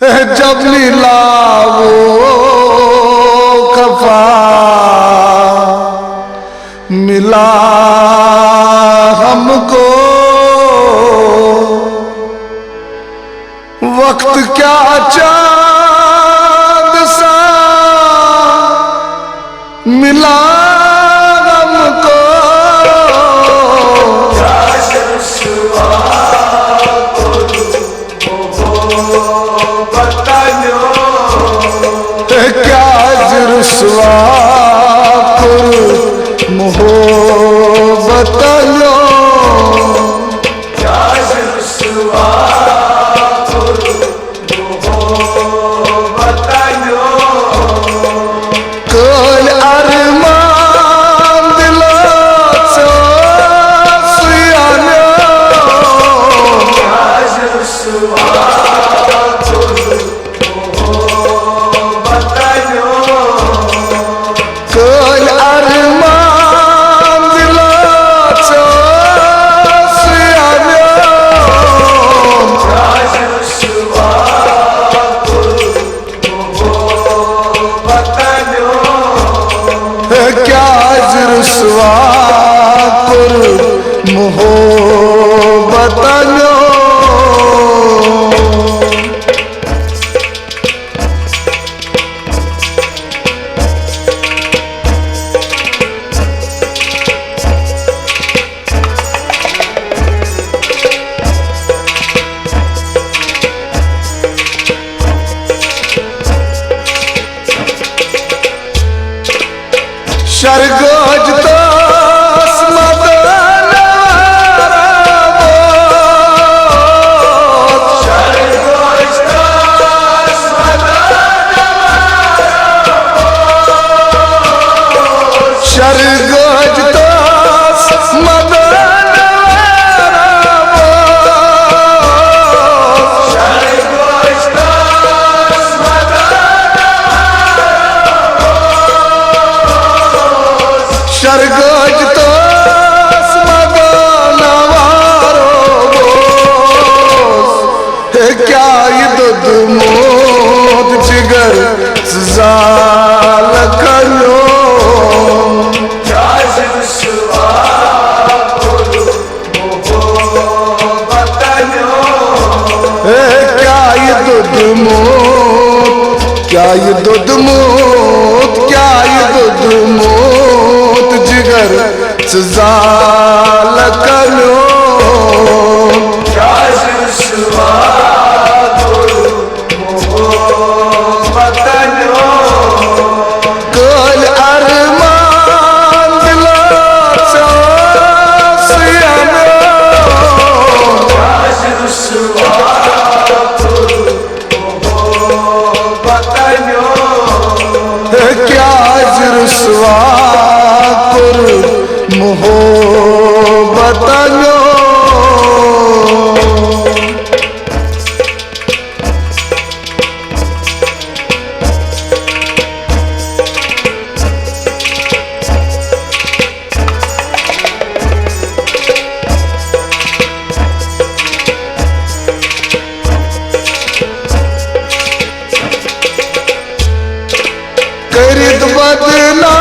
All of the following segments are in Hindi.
जब मिला वो खफा मिला हमको, वक्त क्या चांद सा मिला हमको। क्या रुसवा मोहब्बत लो, क्या रुसवा मोहब्बत लो, कोई अरमान दिलो सुया लो, क्या रुसवा रुसवा कुर मोहब्बत लो। शरगोज तो शरगोज तो मगनवारो क्या ये दुध मोत जिगर जाल करो, क्या रुसवा मोहब्बत लो, क्या ये दुध मोत, क्या ये दुध मोत, क्या ये दुध मोत जिगर जाल करो, क्या रुसवा मोहब्बत लो, कोई अरमान दिलो सुया लो, क्या रुसवा मोहब्बत लो, क्या रुसवा मोहब्बत लो। करीत बदला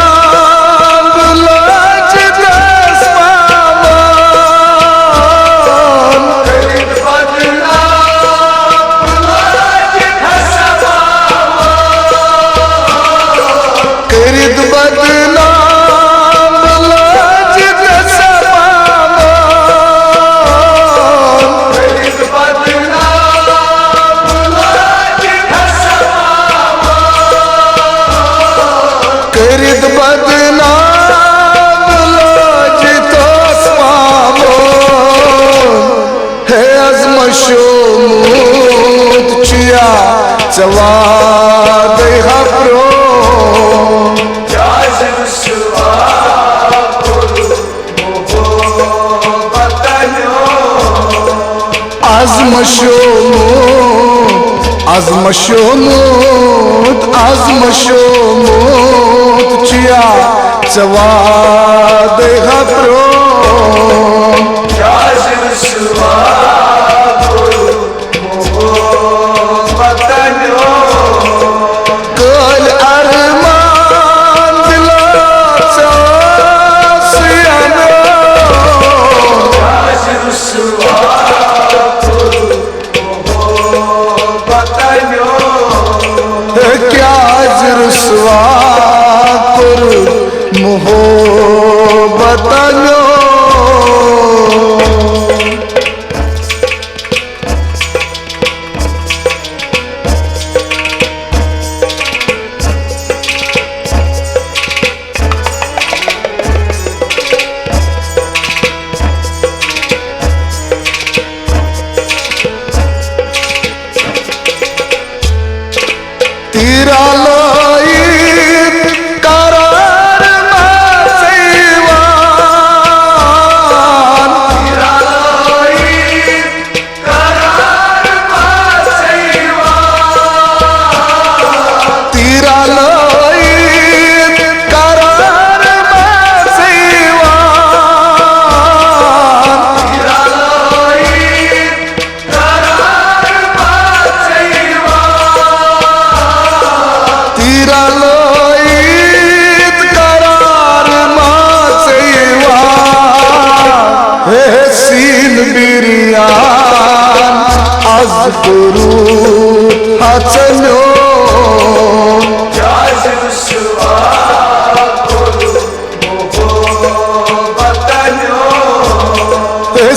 शोमूत चिया जवाद खबरो, क्या रुसवा मोहब्बत लो, आज़म शोमूत चिया जवाद खबरो, क्या रुसवा मोहब्बत बतनो क्या रुसवा कुर मोहब्बत लो तीरा लोई करार मासेवान तीरा लोई करार मासेवान तीरा लोई करार मासेवान तीरा लोई करार मासेवान तीरा लोईत करार मासेवान हे सीन बिरियान आज गुरु हचनो जाज रुसवा कुर मोहब्बतनो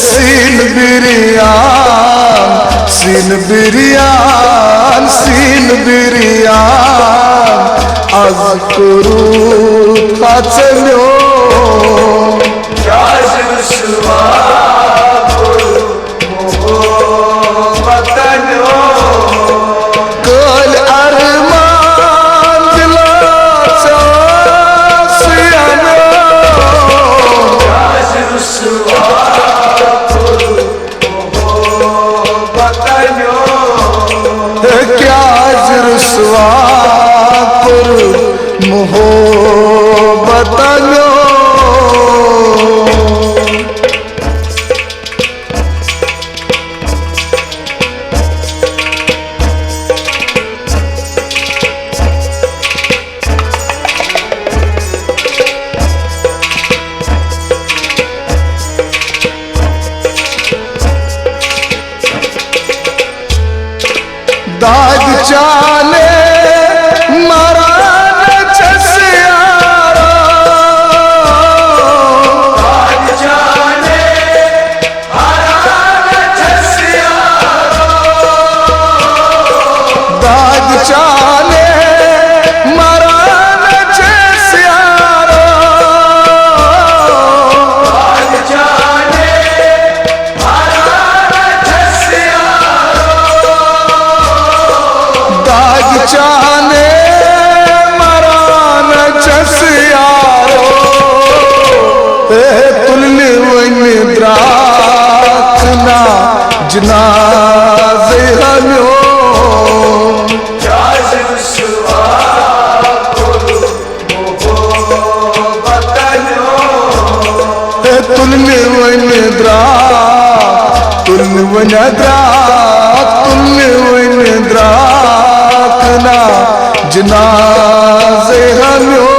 सीन बिरियान सीन बिरियान सीन बिरियान आज गुरु हचनो जाज रुसवा कुर मोहब्बतनो कल अरमान दिलाचा सियानो जाज रुसवा कुर मोहब्बतनो क्या रुसवा कुर मोहब्बत लो दाद चाले मरान छसियारो आज जाने हरान छसियारो दाद चाले मरान छसियारो आज जाने हरान छसियारो दाद चाले मरान छसियारो तुलने वन द्राकना जनाजे हम्यो जाज रुसवा कुर मोहब्बतनो तुलने वन द्राकना जनाजे हम्यो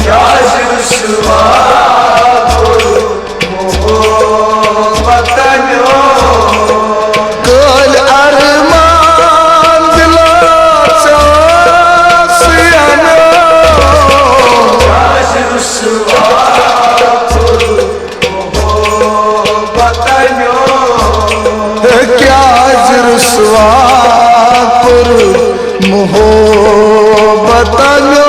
जाज रुसवा कुर मोहब्बतनो कल अरमान दिलाचा सियानो जाज रुसवा कुर मोहब्बतनो क्या रुसवा कुर मोहब्बत लो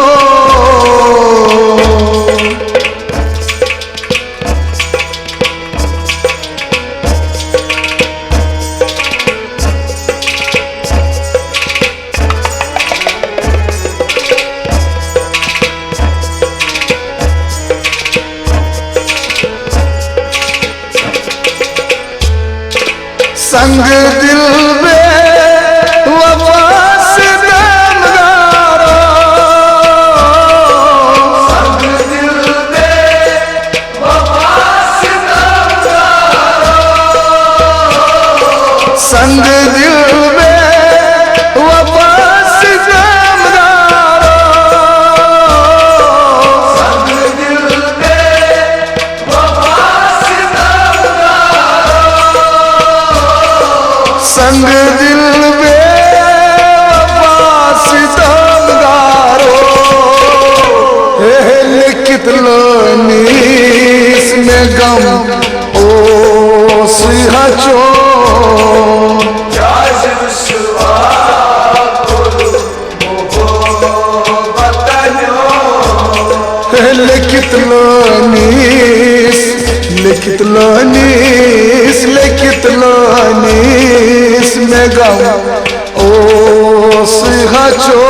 संग दिल में वफा से दमदारो संग दिल में वफा से दमदारो संग दिल में वफा से दमदारो संग दिल में वफा से दमदारो संग लिखित लोनीस में गाऊं ओ सिहाचो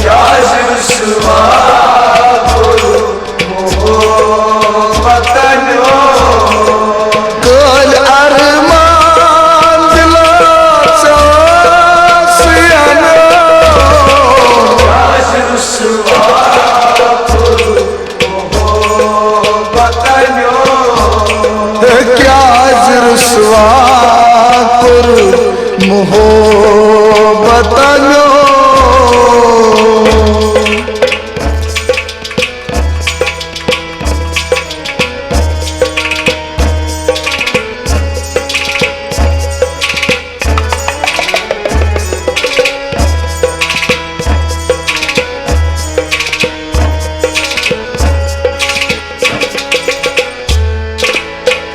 क्या रुसवा मोहब्बतनो कल अरमान दिलो सियानो क्या रुसवा मोहब्बतनो क्या रुसवा कर मोहब्बतनो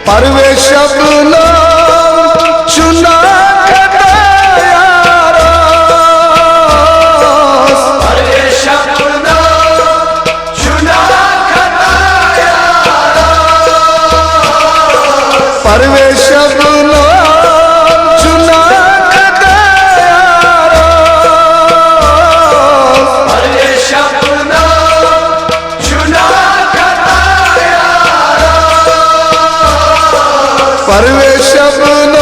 परवे शबनम चुना परवे शबनम चुना परवे शबनम चुना परवे शबनम चुना परवे शबनम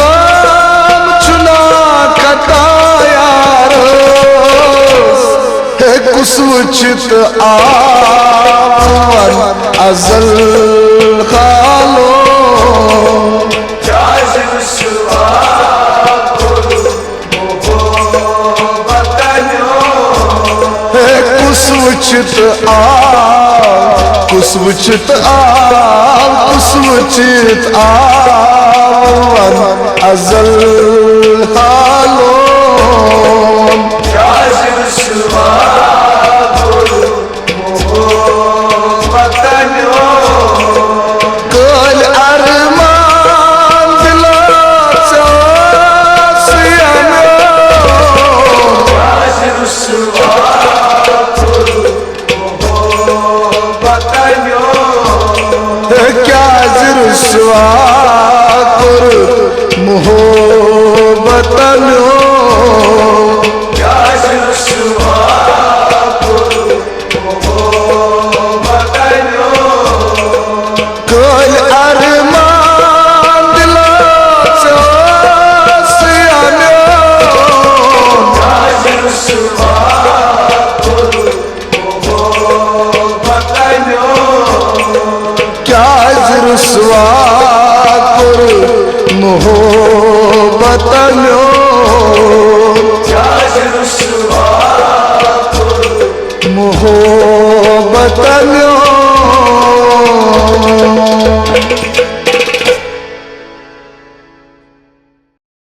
चुना खतायार है कुसुचित आवन अजल खालो क्या रुसवा मोहब्बतनो है कुसुचित आवन अजल हालो क्या रुसवा मोहब्बतनो कल अरमान दिलो सियानो क्या रुसवा मोहब्बतनो क्या रुसवा कर मोहब्बतनो क्या रुसवा मोहब्बतनो कल अरमान दिलो सियानो क्या रुसवा मोहब्बतनो क्या रुसवा कर मोहब्बतनो क्या रुसवा मोहब्बतनो